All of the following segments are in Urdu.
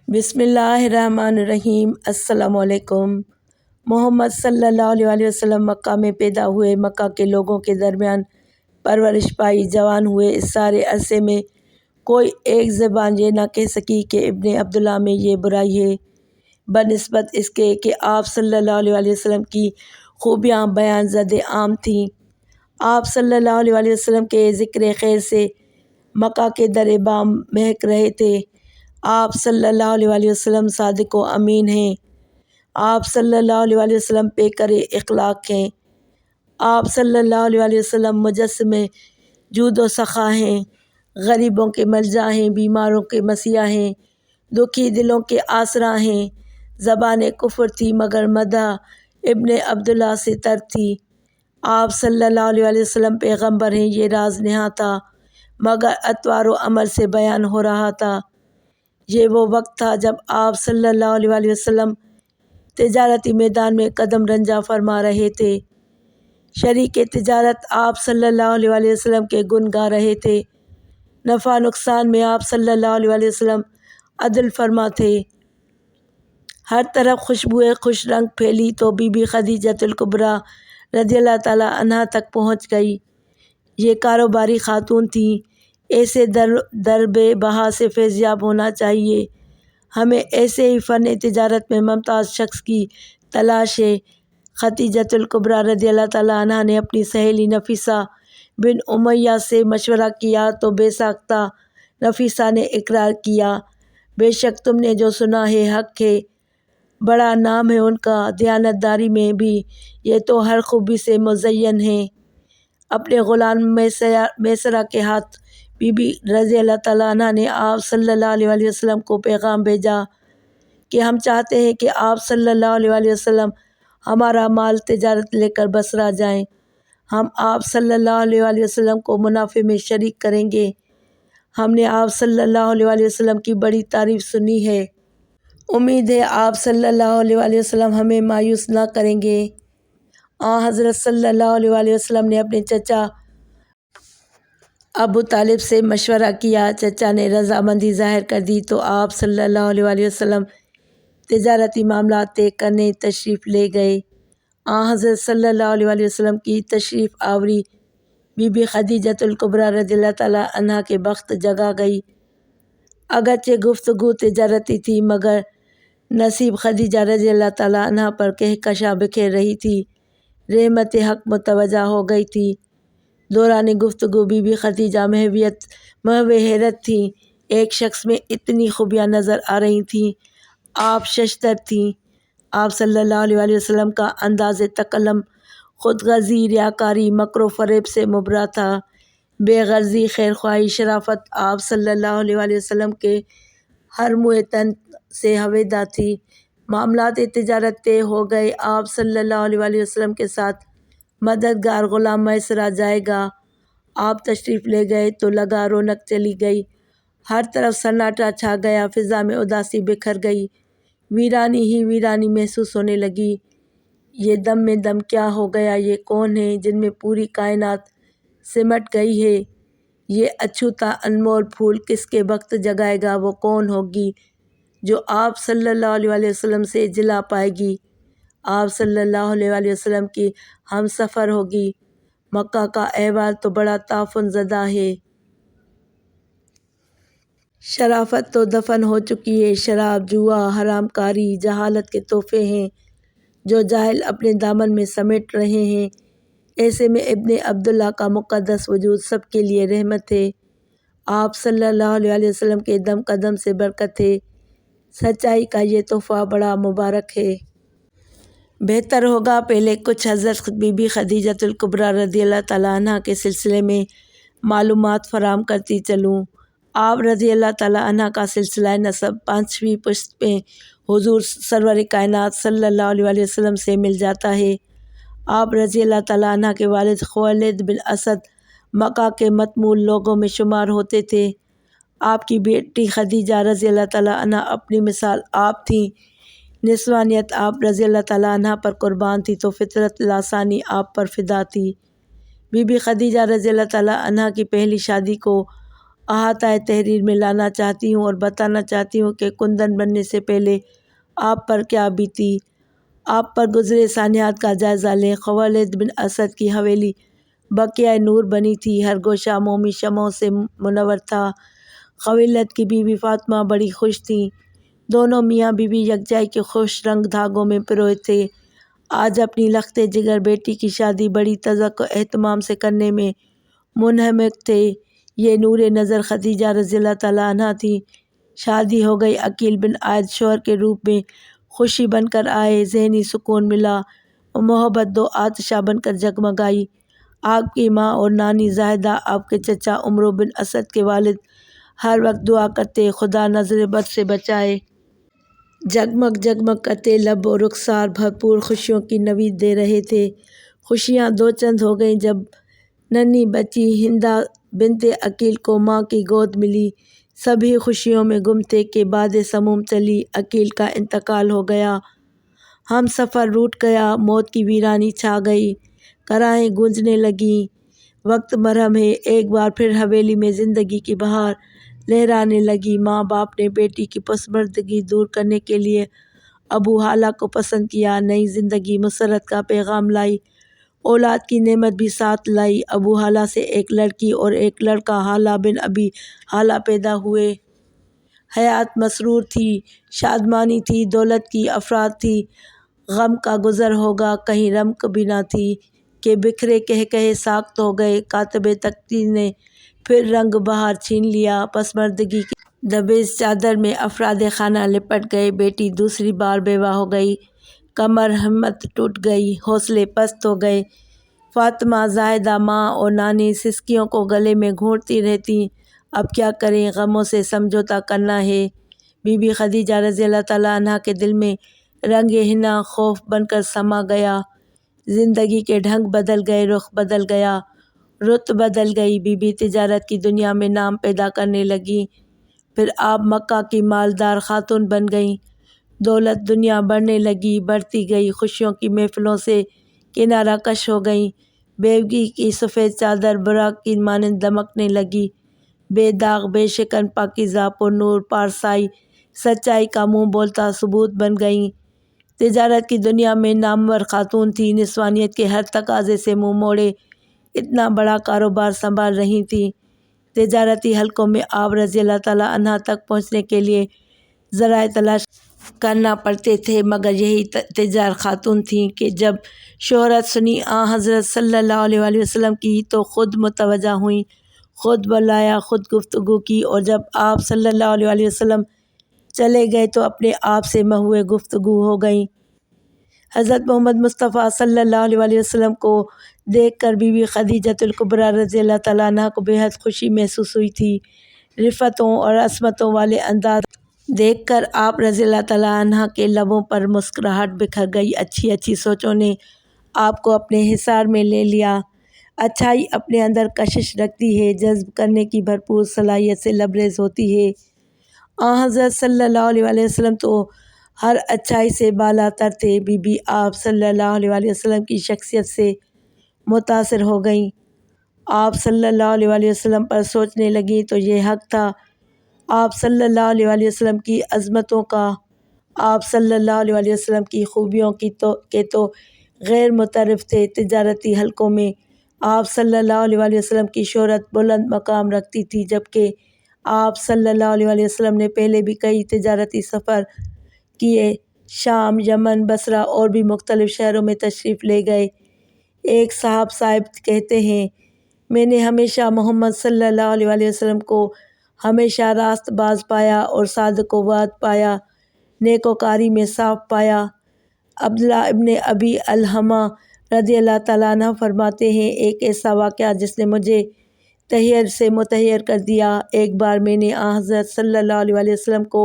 بسم اللہ الرحمن الرحیم۔ السلام علیکم۔ محمد صلی اللہ علیہ وسلم مکہ میں پیدا ہوئے، مکہ کے لوگوں کے درمیان پرورش پائی، جوان ہوئے۔ اس سارے عرصے میں کوئی ایک زبان یہ نہ کہہ سکی کہ ابن عبداللہ میں یہ برائی ہے، بنسبت اس کے کہ آپ صلی اللہ علیہ وسلم کی خوبیاں بیان زد عام تھیں۔ آپ صلی اللہ علیہ وسلم کے ذکر خیر سے مکہ کے در بام مہک رہے تھے۔ آپ صلی اللہ علیہ وسلم صادق و امین ہیں۔ آپ صلی اللہ علیہ وسلم پیکر اخلاق ہیں۔ آپ صلی اللہ علیہ وسلم مجسم جود و سخا ہیں، غریبوں کے ملجا ہیں، بیماروں کے مسیحا ہیں، دکھی دلوں کے آسرا ہیں۔ زبان کفر تھی مگر مدح ابن عبداللہ سے تر تھی۔ آپ صلی اللہ علیہ وسلم پیغمبر ہیں، یہ راز نہاں تھا، مگر اطوار و عمل سے بیان ہو رہا تھا۔ یہ وہ وقت تھا جب آپ صلی اللہ علیہ وسلم تجارتی میدان میں قدم رنجہ فرما رہے تھے۔ شریک تجارت آپ صلی اللہ علیہ وسلم کے گن گا رہے تھے۔ نفع نقصان میں آپ صلی اللہ علیہ وسلم عدل فرما تھے۔ ہر طرف خوشبوئے خوش رنگ پھیلی تو بی بی خدیجۃ الکبریٰ رضی اللہ تعالیٰ عنہا تک پہنچ گئی۔ یہ کاروباری خاتون تھیں، ایسے درب بہا سے فیضیاب ہونا چاہیے۔ ہمیں ایسے ہی فن تجارت میں ممتاز شخص کی تلاش ہے۔ خدیجۃ الکبریٰ رضی اللہ تعالیٰ عنہا نے اپنی سہیلی نفیسہ بن امیہ سے مشورہ کیا تو بے ساختہ نفیسہ نے اقرار کیا، بے شک تم نے جو سنا ہے حق ہے، بڑا نام ہے ان کا دیانت داری میں بھی، یہ تو ہر خوبی سے مزین ہیں۔ اپنے غلام میسرہ کے ہاتھ بی بی رضی اللہ تعالیٰ عنہ نے آپ صلی اللہ علیہ وسلم کو پیغام بھیجا کہ ہم چاہتے ہیں کہ آپ صلی اللہ علیہ وسلم ہمارا مال تجارت لے کر بصرہ جائیں، ہم آپ صلی اللہ علیہ وسلم کو منافع میں شریک کریں گے۔ ہم نے آپ صلی اللہ علیہ وسلم کی بڑی تعریف سنی ہے، امید ہے آپ صلی اللہ علیہ وسلم ہمیں مایوس نہ کریں گے۔ حضرت صلی اللہ علیہ وسلم نے اپنے چچا ابو طالب سے مشورہ کیا، چچا نے رضامندی ظاہر کر دی تو آپ صلی اللہ علیہ وسلم تجارتی معاملات طے کرنے تشریف لے گئے۔ حضرت صلی اللہ علیہ وسلم کی تشریف آوری بی بی خدیجۃ الکبریٰ رضی اللہ تعالیٰ عنہا کے بخت جگا گئی۔ اگرچہ گفتگو تجارتی تھی مگر نصیب خدیجہ رضی اللہ تعالیٰ عنہا پر کہکشاں بکھیر رہی تھی، رحمت حق متوجہ ہو گئی تھی۔ دوران گفتگو بی بی خدیجہ محو حیرت تھیں، ایک شخص میں اتنی خوبیاں نظر آ رہی تھیں۔ آپ ششدر تھیں۔ آپ صلی اللہ علیہ وسلم کا انداز تکلم خود غرضی، ریاکاری، مکر و فریب سے مبرا تھا، بے غرضی، خیر خواہی، شرافت آپ صلی اللہ علیہ وسلم کے ہر موئے تن سے ہویدا تھی۔ معاملات تجارت طے ہو گئے۔ آپ صلی اللہ علیہ وسلم کے ساتھ مددگار غلام میسرہ جائے گا۔ آپ تشریف لے گئے تو لگا رونق چلی گئی، ہر طرف سناٹا چھا گیا، فضا میں اداسی بکھر گئی، ویرانی ہی ویرانی محسوس ہونے لگی۔ یہ دم میں دم کیا ہو گیا؟ یہ کون ہیں جن میں پوری کائنات سمٹ گئی ہے؟ یہ اچھوتا انمول پھول کس کے بخت جگائے گا؟ وہ کون ہوگی جو آپ صلی اللہ علیہ وسلم سے جلا پائے گی؟ آپ صلی اللہ علیہ وسلم کی ہم سفر ہوگی۔ مکہ کا احوال تو بڑا تعفن زدہ ہے۔ شرافت تو دفن ہو چکی ہے، شراب، جوا، حرام کاری، جہالت کے تحفے ہیں جو جاہل اپنے دامن میں سمیٹ رہے ہیں۔ ایسے میں ابن عبداللہ کا مقدس وجود سب کے لیے رحمت ہے۔ آپ صلی اللہ علیہ وسلم کے دم قدم سے برکت ہے۔ سچائی کا یہ تحفہ بڑا مبارک ہے۔ بہتر ہوگا پہلے کچھ حضرت بی بی خدیجۃ الکبریٰ رضی اللہ تعالیٰ عنہا کے سلسلے میں معلومات فراہم کرتی چلوں۔ آپ رضی اللہ تعالیٰ عنہ کا سلسلہ نسب 5ویں پشت میں حضور سرور کائنات صلی اللہ علیہ وسلم سے مل جاتا ہے۔ آپ رضی اللہ تعالیٰ عنہ کے والد خویلد بن اسد مکہ کے متمول لوگوں میں شمار ہوتے تھے۔ آپ کی بیٹی خدیجہ رضی اللہ تعالیٰ عنہ اپنی مثال آپ تھیں۔ نسوانیت آپ رضی اللہ تعالیٰ عنہ پر قربان تھی تو فطرت لاسانی آپ پر فدا تھی۔ بی بی خدیجہ رضی اللہ تعالیٰ عنہ کی پہلی شادی کو احاطہ تحریر میں لانا چاہتی ہوں اور بتانا چاہتی ہوں کہ کندن بننے سے پہلے آپ پر کیا بیتی۔ آپ پر گزرے سانحات کا جائزہ لیں۔ خوالد بن اسد کی حویلی بقیہ نور بنی تھی، ہر گوشہ مومی شمعوں سے منور تھا۔ خویلد کی بیوی فاطمہ بڑی خوش تھیں، دونوں میاں بیوی یکجائی کے خوش رنگ دھاگوں میں پروئے تھے۔ آج اپنی لخت جگر بیٹی کی شادی بڑی تذوق و اہتمام سے کرنے میں منہمک تھے۔ یہ نور نظر خدیجہ رضی اللہ تعالیٰ عنہا تھیں۔ شادی ہو گئی، عقیل بن عائد شوہر کے روپ میں خوشی بن کر آئے، ذہنی سکون ملا، محبت دو آتشہ بن کر جگمگائی۔ آپ کی ماں اور نانی زاہدہ، آپ کے چچا عمرو بن اسد کے والد ہر وقت دعا کرتے خدا نظر بد سے بچائے۔ جگمگ جگمگ کرتے لب و رخسار بھرپور خوشیوں کی نوید دے رہے تھے۔ خوشیاں دو چند ہو گئیں جب ننھی بچی ہندہ بنت عقیل کو ماں کی گود ملی۔ سبھی خوشیوں میں گم تھے کہ باد سموم چلی، عقیل کا انتقال ہو گیا، ہم سفر روٹھ گیا، موت کی ویرانی چھا گئی، کراہیں گونجنے لگیں، وقت مرہم ہے۔ ایک بار پھر حویلی میں زندگی کی بہار لہرانے لگی۔ ماں باپ نے بیٹی کی پسماندگی دور کرنے کے لیے ابو ہالہ کو پسند کیا، نئی زندگی مسرت کا پیغام لائی، اولاد کی نعمت بھی ساتھ لائی۔ ابو ہالہ سے ایک لڑکی اور ایک لڑکا ہالہ بن ابی ہالہ پیدا ہوئے۔ حیات مسرور تھی، شادمانی تھی، دولت کی افراط تھی، غم کا گزر ہوگا، کہیں رمق بھی نہ تھی کہ بکھرے قہقہے ساخت ہو گئے۔ کاتب تقدیر نے پھر رنگ بہار چھین لیا، پسماندگی کی دبیز چادر میں افراد خانہ لپٹ گئے۔ بیٹی دوسری بار بیوہ ہو گئی، کمر ہمت ٹوٹ گئی، حوصلے پست ہو گئے۔ فاطمہ زاہدہ ماں اور نانی سسکیوں کو گلے میں گھونٹتی رہتیں، اب کیا کریں، غموں سے سمجھوتا کرنا ہے۔ بی بی خدیجہ رضی اللہ تعالیٰ عنہا کے دل میں رنگ حنا خوف بن کر سما گیا، زندگی کے ڈھنگ بدل گئے، رخ بدل گیا، رت بدل گئی۔ بی بی تجارت کی دنیا میں نام پیدا کرنے لگیں، پھر آپ مکہ کی مالدار خاتون بن گئیں، دولت دنیا بڑھنے لگی، بڑھتی گئی، خوشیوں کی محفلوں سے کنارہ کش ہو گئیں، بیوگی کی سفید چادر براق کی مانند دمکنے لگی، بے داغ بے شکن پاکیزہ پر نور پارسائی سچائی کا منہ بولتا ثبوت بن گئیں۔ تجارت کی دنیا میں نامور خاتون تھیں، نسوانیت کے ہر تقاضے سے منہ موڑے اتنا بڑا کاروبار سنبھال رہی تھیں۔ تجارتی حلقوں میں آپ رضی اللہ تعالیٰ عنہا تک پہنچنے کے لیے ذرائع تلاش کرنا پڑتے تھے، مگر یہی تجار خاتون تھیں کہ جب شہرت سنی حضرت صلی اللہ علیہ وآلہ وسلم کی تو خود متوجہ ہوئیں، خود بلایا، خود گفتگو کی، اور جب آپ صلی اللہ علیہ وآلہ وسلم چلے گئے تو اپنے آپ سے محو گفتگو ہو گئیں۔ حضرت محمد مصطفیٰ صلی اللہ علیہ وآلہ وسلم کو دیکھ کر بی بی خدیجۃ الکبریٰ رضی اللہ تعالیٰ عنہا کو بے حد خوشی محسوس ہوئی تھی۔ رفتوں اور عصمتوں والے انداز دیکھ کر آپ رضی اللہ تعالیٰ عنہا کے لبوں پر مسکراہٹ بکھر گئی۔ اچھی اچھی سوچوں نے آپ کو اپنے حصار میں لے لیا۔ اچھائی اپنے اندر کشش رکھتی ہے، جذب کرنے کی بھرپور صلاحیت سے لبریز ہوتی ہے۔ حضرت صلی اللہ علیہ وآلہ وسلم تو ہر اچھائی سے بالا تر تھے۔ بی بی آپ صلی اللہ علیہ وآلہ وسلم کی شخصیت سے متاثر ہو گئیں، آپ صلی اللہ علیہ وآلہ وسلم پر سوچنے لگیں تو یہ حق تھا، آپ صلی اللہ علیہ وآلہ وسلم کی عظمتوں کا، آپ صلی اللہ علیہ وآلہ وسلم کی خوبیوں کی تو غیر متعارف تھے۔ تجارتی حلقوں میں آپ صلی اللہ علیہ وآلہ وسلم کی شہرت بلند مقام رکھتی تھی، جبکہ آپ صلی اللہ علیہ وآلہ وسلم نے پہلے بھی کئی تجارتی سفر کیے، شام، یمن، بصرہ اور بھی مختلف شہروں میں تشریف لے گئے۔ ایک صاحب کہتے ہیں، میں نے ہمیشہ محمد صلی اللہ علیہ وآلہ وسلم کو ہمیشہ راست باز پایا اور صادق و وعد پایا، نیک وکاری میں صاف پایا۔ عبداللہ ابن ابی الحمہ رضی اللہ تعالیٰ عنہ فرماتے ہیں، ایک ایسا واقعہ جس نے مجھے تحیر سے متحیر کر دیا۔ ایک بار میں نے حضرت صلی اللہ علیہ وآلہ وسلم کو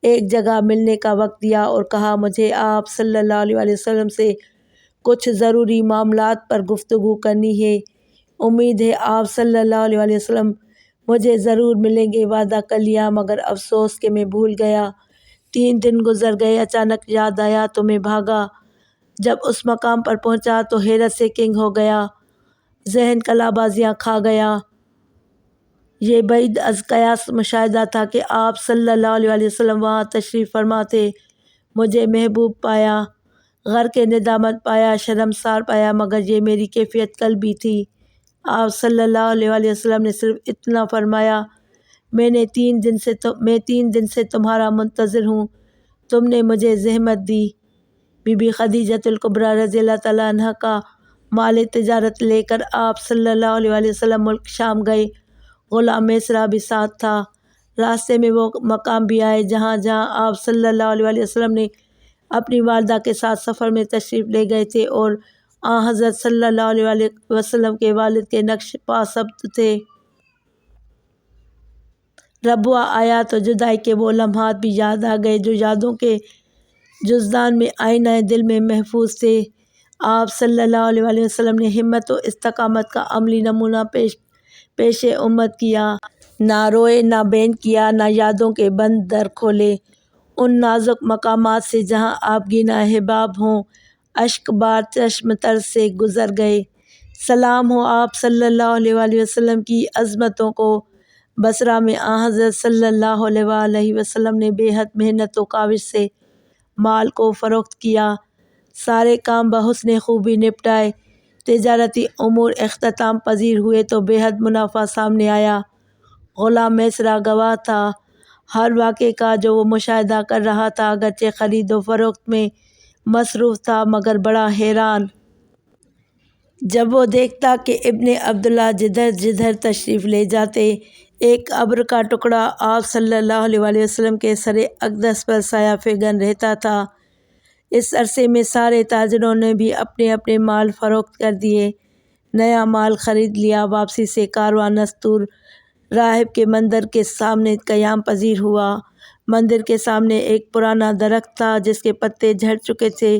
ایک جگہ ملنے کا وقت دیا اور کہا، مجھے آپ صلی اللہ علیہ وآلہ وسلم سے کچھ ضروری معاملات پر گفتگو کرنی ہے، امید ہے آپ صلی اللہ علیہ وآلہ وسلم مجھے ضرور ملیں گے۔ وعدہ کر لیا، مگر افسوس کہ میں بھول گیا۔ 3 دن گزر گئے، اچانک یاد آیا تو میں بھاگا۔ جب اس مقام پر پہنچا تو حیرت سے کنگ ہو گیا، ذہن کلا بازیاں کھا گیا۔ یہ بعید از قیاس مشاہدہ تھا کہ آپ صلی اللہ علیہ وسلم وہاں تشریف فرما تھے۔ مجھے محبوب پایا، غرق ندامت پایا، شرمسار پایا، مگر یہ میری کیفیت قلبی تھی۔ آپ صلی اللہ علیہ وسلم نے صرف اتنا فرمایا، میں 3 دن سے تمہارا منتظر ہوں، تم نے مجھے زحمت دی۔ بی بی خدیجہ الکبریٰ رضی اللہ تعالیٰ عنہ کا مال تجارت لے کر آپ صلی اللہ علیہ وسلم ملک شام گئے۔ غلام میسرہ بھی ساتھ تھا۔ راستے میں وہ مقام بھی آئے جہاں آپ صلی اللہ علیہ وسلم نے اپنی والدہ کے ساتھ سفر میں تشریف لے گئے تھے اور حضرت صلی اللہ علیہ وسلم کے والد کے نقش پا ثبت تھے۔ ربوہ آیا تو جدائی کے وہ لمحات بھی یاد آ گئے جو یادوں کے جزدان میں آئینہ دل میں محفوظ تھے۔ آپ صلی اللہ علیہ وسلم نے ہمت و استقامت کا عملی نمونہ پیش امت کیا، نہ روئے، نہ بین کیا، نہ یادوں کے بند در کھولے۔ ان نازک مقامات سے جہاں آپ گینا احباب ہوں، اشک بار چشم تر سے گزر گئے۔ سلام ہو آپ صلی اللہ علیہ وسلم کی عظمتوں کو۔ بصرہ میں حضرت صلی اللہ علیہ وسلم نے بے حد محنت و کاوش سے مال کو فروخت کیا، سارے کام بحسن خوبی نپٹائے، تجارتی امور اختتام پذیر ہوئے تو بے حد منافع سامنے آیا۔ غلام میسرہ گواہ تھا ہر واقعے کا جو وہ مشاہدہ کر رہا تھا، اگرچہ خرید و فروخت میں مصروف تھا مگر بڑا حیران جب وہ دیکھتا کہ ابن عبداللہ جدھر تشریف لے جاتے، ایک ابر کا ٹکڑا آپ صلی اللہ علیہ وسلم کے سر اقدس پر سایہ فگن رہتا تھا۔ اس عرصے میں سارے تاجروں نے بھی اپنے اپنے مال فروخت کر دیے، نیا مال خرید لیا۔ واپسی سے کارواں نستور راہب کے مندر کے سامنے قیام پذیر ہوا۔ مندر کے سامنے ایک پرانا درخت تھا جس کے پتے جھڑ چکے تھے،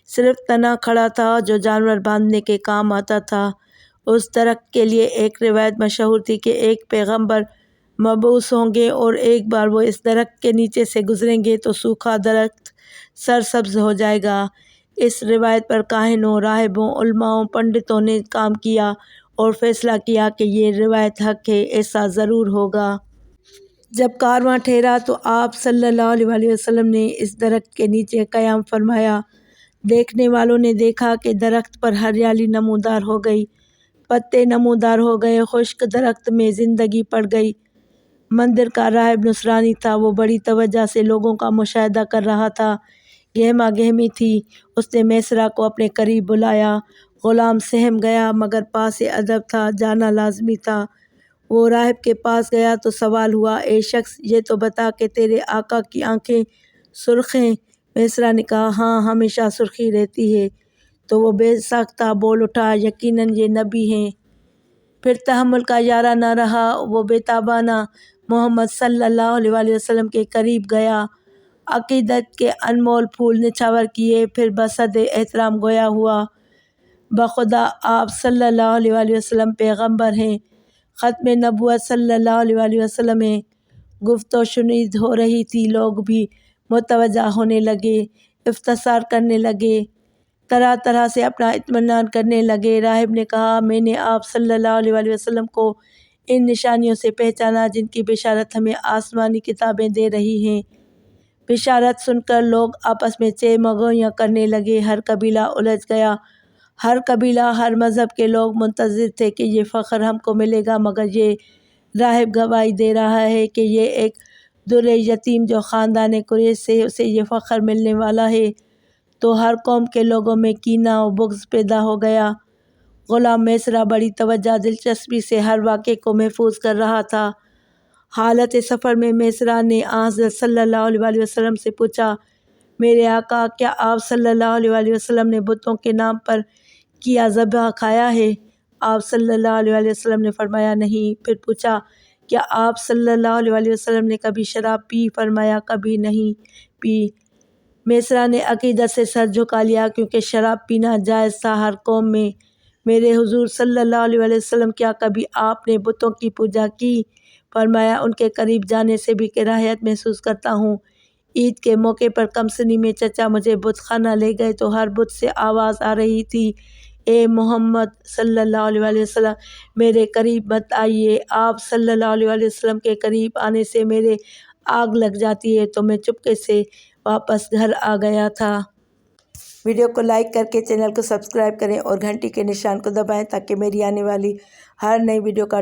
صرف تنا کھڑا تھا جو جانور باندھنے کے کام آتا تھا۔ اس درخت کے لیے ایک روایت مشہور تھی کہ ایک پیغمبر مبعوث ہوں گے اور ایک بار وہ اس درخت کے نیچے سے گزریں گے تو سوکھا درخت سرسبز ہو جائے گا۔ اس روایت پر کاہنوں، راہبوں، علماؤں، پنڈتوں نے کام کیا اور فیصلہ کیا کہ یہ روایت حق ہے، ایسا ضرور ہوگا۔ جب کارواں ٹھہرا تو آپ صلی اللہ علیہ وسلم نے اس درخت کے نیچے قیام فرمایا۔ دیکھنے والوں نے دیکھا کہ درخت پر ہریالی نمودار ہو گئی، پتے نمودار ہو گئے، خشک درخت میں زندگی پڑ گئی۔ مندر کا راہب نصرانی تھا، وہ بڑی توجہ سے لوگوں کا مشاہدہ کر رہا تھا۔ گہما گہمی تھی۔ اس نے میسرہ کو اپنے قریب بلایا۔ غلام سہم گیا مگر پاس ادب تھا، جانا لازمی تھا۔ وہ راہب کے پاس گیا تو سوال ہوا، اے شخص، یہ تو بتا کہ تیرے آقا کی آنکھیں سرخ ہیں؟ میسرہ نے کہا، ہاں، ہمیشہ سرخی رہتی ہے۔ تو وہ بے ساختہ بول اٹھا، یقیناً یہ نبی ہیں۔ پھر تحمل کا یارہ نہ رہا، وہ بے تابانہ محمد صلی اللہ علیہ وسلم کے قریب گیا، عقیدت کے انمول پھول نچھاور کیے، پھر بصد احترام گویا ہوا، بخدا آپ صلی اللہ علیہ وسلم پیغمبر ہیں، ختم نبوت صلی اللہ علیہ وسلم ہیں۔ گفت و شنید ہو رہی تھی، لوگ بھی متوجہ ہونے لگے، استفسار کرنے لگے، طرح طرح سے اپنا اطمینان کرنے لگے۔ راہب نے کہا، میں نے آپ صلی اللہ علیہ وسلم کو ان نشانیوں سے پہچانا جن کی بشارت ہمیں آسمانی کتابیں دے رہی ہیں۔ بشارت سن کر لوگ آپس میں چہ مگویاں کرنے لگے، ہر قبیلہ الجھ گیا، ہر قبیلہ، ہر مذہب کے لوگ منتظر تھے کہ یہ فخر ہم کو ملے گا، مگر یہ راہب گواہی دے رہا ہے کہ یہ ایک در یتیم جو خاندان قریش سے اسے یہ فخر ملنے والا ہے۔ تو ہر قوم کے لوگوں میں کینہ و بغض پیدا ہو گیا۔ غلام میسرہ بڑی توجہ دلچسپی سے ہر واقعے کو محفوظ کر رہا تھا۔ حالت سفر میں میسرہ نے حضرت صلی اللہ علیہ وسلم سے پوچھا، میرے آقا، کیا آپ صلی اللہ علیہ وسلم نے بتوں کے نام پر کیا ذبح کھایا ہے؟ آپ صلی اللہ علیہ وسلم نے فرمایا، نہیں۔ پھر پوچھا، کیا آپ صلی اللہ علیہ وسلم نے کبھی شراب پی؟ فرمایا، کبھی نہیں پی۔ میسرہ نے عقیدت سے سر جھکا لیا کیونکہ شراب پینا جائز تھا ہر قوم میں۔ میرے حضور صلی اللہ علیہ وسلم، کیا کبھی آپ نے بتوں کی پوجا کی؟ فرمایا، ان کے قریب جانے سے بھی کراہیت محسوس کرتا ہوں۔ عید کے موقع پر کمسنی میں چچا مجھے بت خانہ لے گئے تو ہر بت سے آواز آ رہی تھی، اے محمد صلی اللہ علیہ وسلم میرے قریب مت آئیے، آپ صلی اللہ علیہ وسلم کے قریب آنے سے میرے آگ لگ جاتی ہے، تو میں چپکے سے واپس گھر آ گیا تھا۔ ویڈیو کو لائک کر کے چینل کو سبسکرائب کریں اور گھنٹی کے نشان کو دبائیں تاکہ میری آنے والی ہر نئی ویڈیو کا